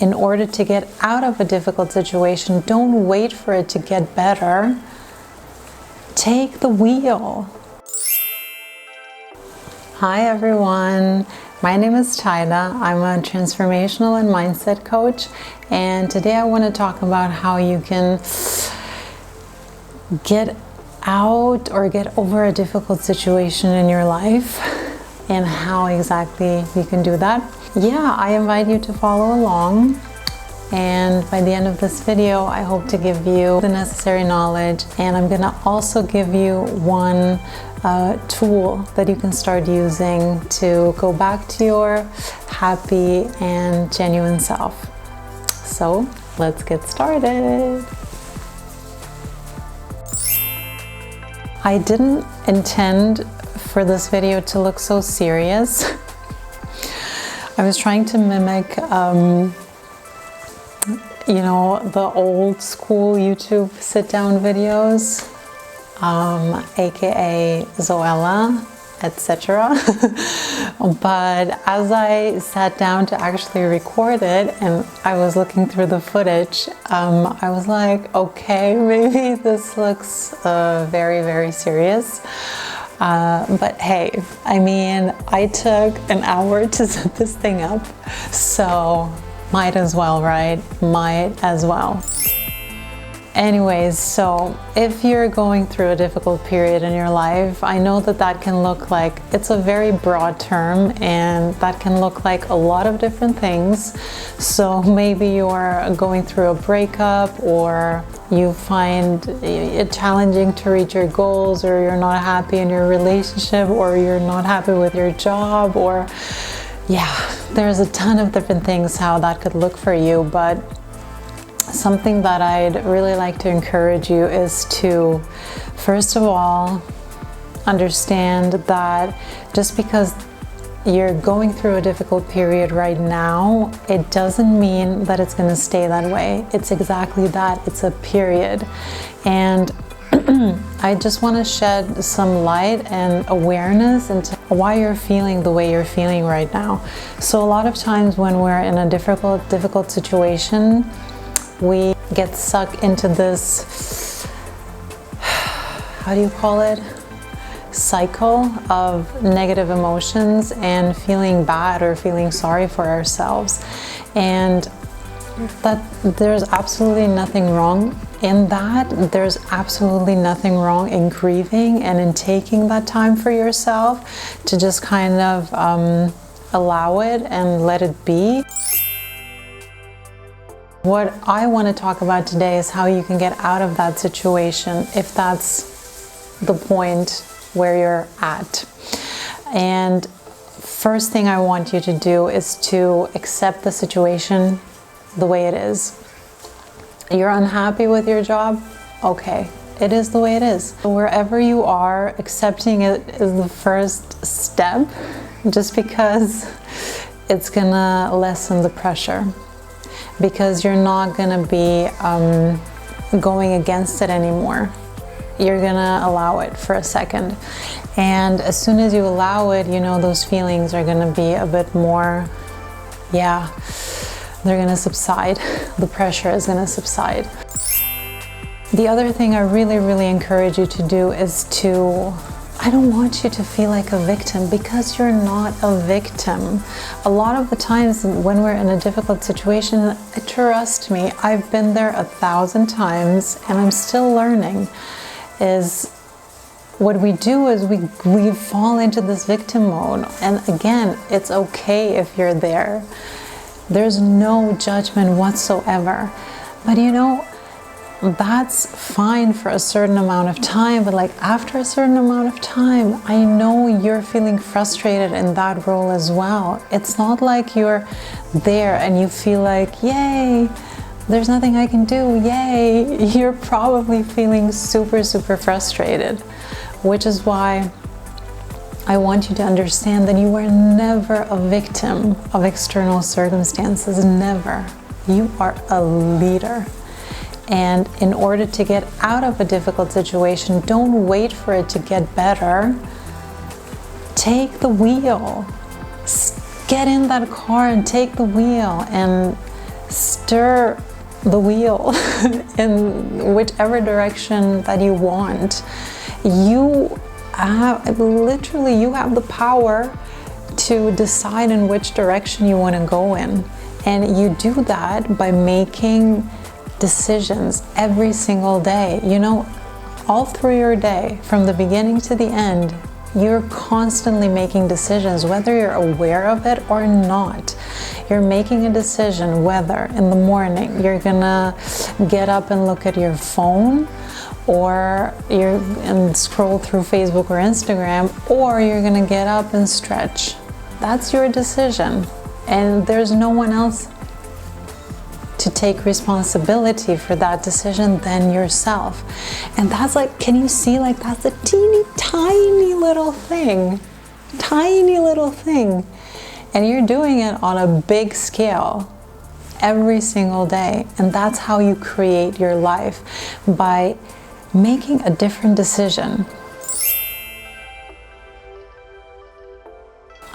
In order to get out of a difficult situation, don't wait for it to get better. Take the wheel. Hi everyone, my name is Tajda. I'm a transformational and mindset coach, and today I want to talk about how you can get out or get over a difficult situation in your life and how exactly you can do that. Yeah, I invite you to follow along, and by the end of this video I hope to give you the necessary knowledge, and I'm gonna also give you one tool that you can start using to go back to your happy and genuine self. So let's get started. I didn't intend for this video to look so serious. I was trying to mimic, you know, the old school YouTube sit-down videos, aka Zoella, etc. But as I sat down to actually record it and I was looking through the footage, I was like, okay, maybe this looks very, very serious. But hey, I mean, I took an hour to set this thing up, so might as well, right? Might as well. Anyways, so if you're going through a difficult period in your life, I know that that can look like, it's a very broad term, and that can look like a lot of different things. So maybe you're going through a breakup, or you find it challenging to reach your goals, or you're not happy in your relationship, or you're not happy with your job, or yeah, there's a ton of different things how that could look for you. But something that I'd really like to encourage you is to, first of all, understand that just because you're going through a difficult period right now, it doesn't mean that it's going to stay that way. It's exactly that. It's a period. And I just want to shed some light and awareness into why you're feeling the way you're feeling right now. So a lot of times when we're in a difficult situation, we get sucked into this, how do you call it? Cycle of negative emotions and feeling bad or feeling sorry for ourselves. And that there's absolutely nothing wrong in that. There's absolutely nothing wrong in grieving and in taking that time for yourself to just kind of allow it and let it be. What I want to talk about today is how you can get out of that situation if that's the point where you're at. And first thing I want you to do is to accept the situation the way it is. You're unhappy with your job? Okay, it is the way it is. Wherever you are, accepting it is the first step, just because it's gonna lessen the pressure. Because you're not gonna be going against it anymore. You're gonna allow it for a second. And as soon as you allow it, you know, those feelings are gonna be a bit more, yeah, they're gonna subside. The pressure is gonna subside. The other thing I really encourage you to do is to, I don't want you to feel like a victim, because you're not a victim. A lot of the times when we're in a difficult situation, trust me, I've been there 1,000 times and I'm still learning, is what we do is we fall into this victim mode. And again, it's okay if you're there. There's no judgment whatsoever. But you know, that's fine for a certain amount of time, but like after a certain amount of time, I know you're feeling frustrated in that role as well. It's not like you're there and you feel like, yay, there's nothing I can do, yay. You're probably feeling super frustrated, which is why I want you to understand that you are never a victim of external circumstances, never. You are a leader. And in order to get out of a difficult situation, don't wait for it to get better. Take the wheel. Get in that car and take the wheel and stir the wheel in whichever direction that you want. You have, literally, you have the power to decide in which direction you want to go in. And you do that by making decisions every single day. You know, all through your day, from the beginning to the end, you're constantly making decisions, whether you're aware of it or not. You're making a decision whether in the morning you're gonna get up and look at your phone, or and scroll through Facebook or Instagram, or you're gonna get up and stretch. That's your decision, and there's no one else to take responsibility for that decision than yourself. And that's like, can you see, like, that's a teeny tiny little thing, and you're doing it on a big scale every single day. And that's how you create your life, by making a different decision.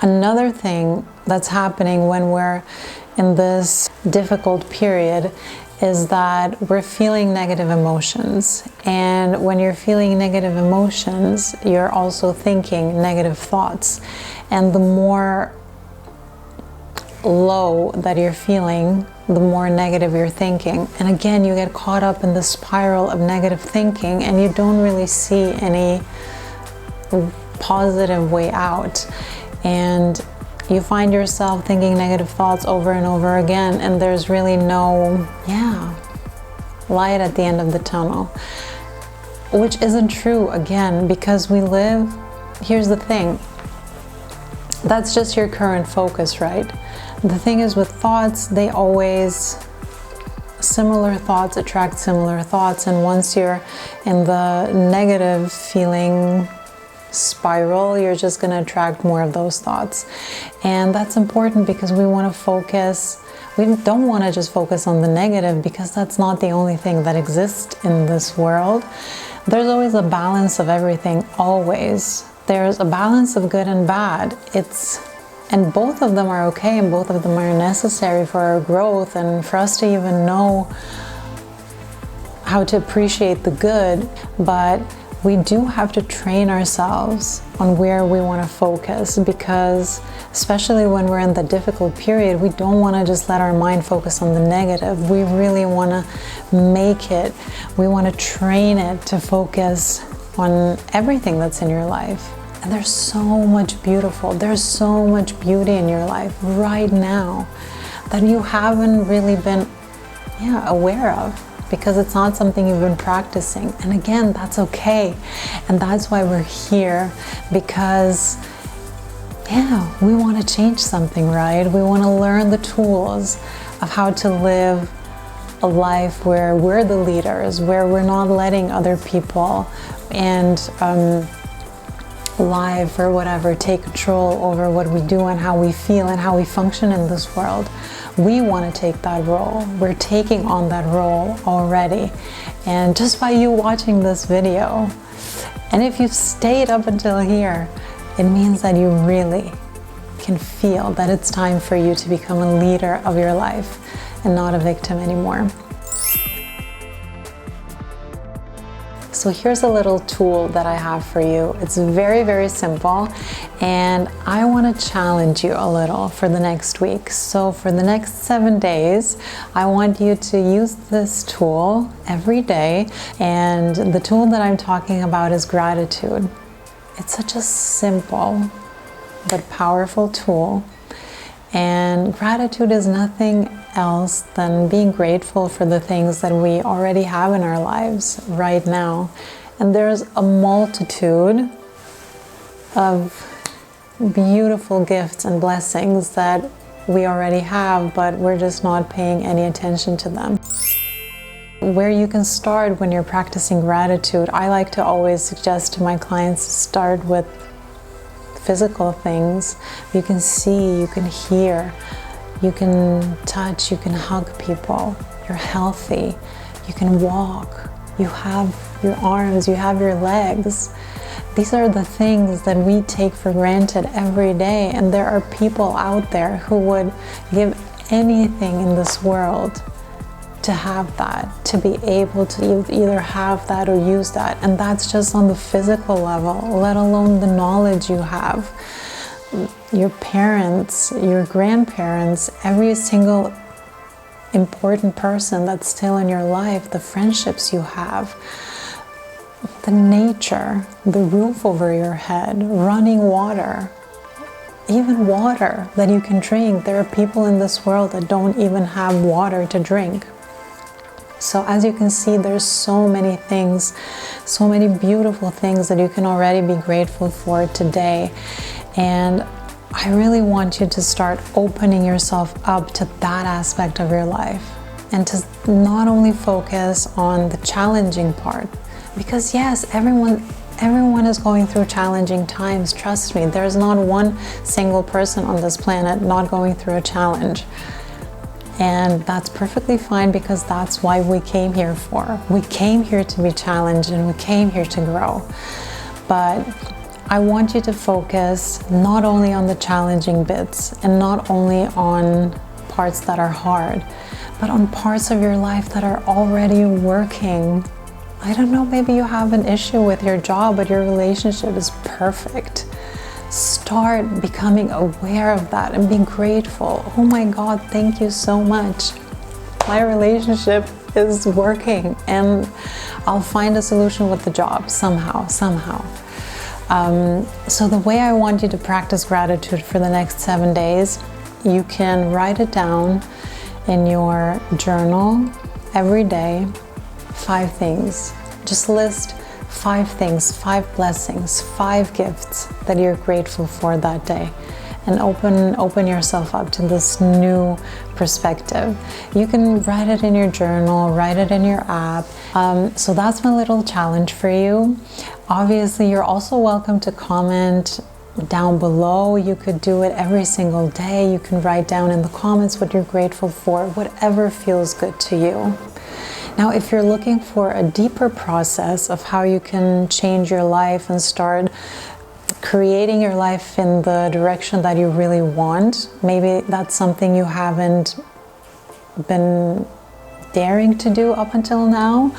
Another thing that's happening when we're in this difficult period is that we're feeling negative emotions. And when you're feeling negative emotions, you're also thinking negative thoughts. And the more low that you're feeling, the more negative you're thinking. And again, you get caught up in the spiral of negative thinking, and you don't really see any positive way out. And you find yourself thinking negative thoughts over and over again, and there's really no, light at the end of the tunnel. Which isn't true, again, because we live, here's the thing, that's just your current focus, right? The thing is, with thoughts, they always, similar thoughts attract similar thoughts, and once you're in the negative feeling spiral, you're just going to attract more of those thoughts. And that's important, because we want to focus, we don't want to just focus on the negative, because that's not the only thing that exists in this world. There's always a balance of everything, always. There's a balance of good and bad. And both of them are okay, and both of them are necessary for our growth, and for us to even know how to appreciate the good. But we do have to train ourselves on where we want to focus, because especially when we're in the difficult period, we don't want to just let our mind focus on the negative. We really want to make it, we want to train it to focus on everything that's in your life. And there's so much there's so much beauty in your life right now that you haven't really been aware of, because it's not something you've been practicing. And again, that's okay. And that's why we're here, because we want to change something, right? We want to learn the tools of how to live a life where we're the leaders, where we're not letting other people and life or whatever take control over what we do and how we feel and how we function in this world. We want to take that role. We're taking on that role already. And just by you watching this video, and if you've stayed up until here, it means that you really can feel that it's time for you to become a leader of your life and not a victim anymore. So here's a little tool that I have for you. It's very, very simple, and I want to challenge you a little for the next week. So for the next 7 days, I want you to use this tool every day, and the tool that I'm talking about is gratitude. It's such a simple but powerful tool, and gratitude is nothing else than being grateful for the things that we already have in our lives right now. And there's a multitude of beautiful gifts and blessings that we already have, but we're just not paying any attention to them. Where you can start when you're practicing gratitude, I like to always suggest to my clients to start with physical things. You can see, you can hear, you can touch, you can hug people, you're healthy, you can walk, you have your arms, you have your legs. These are the things that we take for granted every day, and there are people out there who would give anything in this world to have that, to be able to either have that or use that. And that's just on the physical level, let alone the knowledge you have. Your parents, your grandparents, every single important person that's still in your life, the friendships you have, the nature, the roof over your head, running water, even water that you can drink. There are people in this world that don't even have water to drink. So as you can see, there's so many things, so many beautiful things that you can already be grateful for today. And I really want you to start opening yourself up to that aspect of your life, and to not only focus on the challenging part, because yes, everyone is going through challenging times. Trust me, there's not one single person on this planet not going through a challenge. And that's perfectly fine, because that's why we came here for. We came here to be challenged, and we came here to grow. But I want you to focus not only on the challenging bits, and not only on parts that are hard, but on parts of your life that are already working. I don't know, maybe you have an issue with your job, but your relationship is perfect. Start becoming aware of that and be grateful. Oh my God, thank you so much. My relationship is working, and I'll find a solution with the job somehow. So the way I want you to practice gratitude for the next 7 days, you can write it down in your journal every day, 5 things. Just list 5 things, 5 blessings, 5 gifts that you're grateful for that day, and open yourself up to this new perspective. You can write it in your journal, write it in your app. So that's my little challenge for you. Obviously, you're also welcome to comment down below. You could do it every single day. You can write down in the comments what you're grateful for, whatever feels good to you. Now, if you're looking for a deeper process of how you can change your life and start creating your life in the direction that you really want, maybe that's something you haven't been daring to do up until now,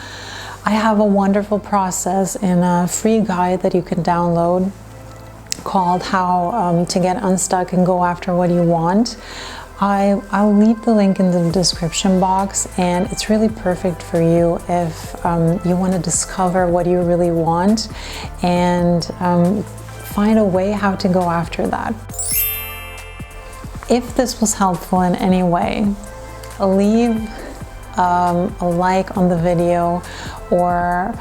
I have a wonderful process in a free guide that you can download called How to Get Unstuck and Go After What You Want. I'll leave the link in the description box, and it's really perfect for you if you want to discover what you really want and find a way how to go after that. If this was helpful in any way, leave a like on the video or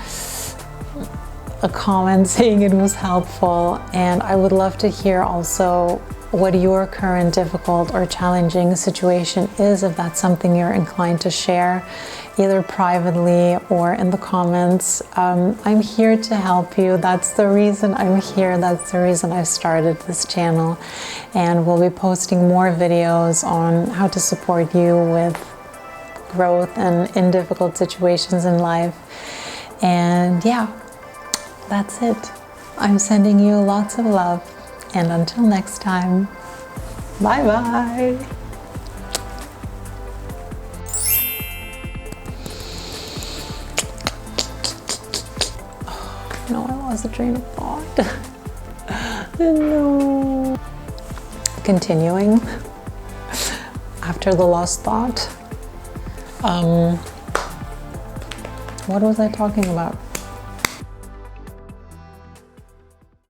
a comment saying it was helpful. And I would love to hear also what your current difficult or challenging situation is, if that's something you're inclined to share, either privately or in the comments. I'm here to help you. That's the reason I'm here. That's the reason I started this channel. And we'll be posting more videos on how to support you with growth and in difficult situations in life. And yeah, that's it. I'm sending you lots of love. And until next time, bye-bye. Oh, no, I lost the train of thought. No. Continuing, after the lost thought, what was I talking about?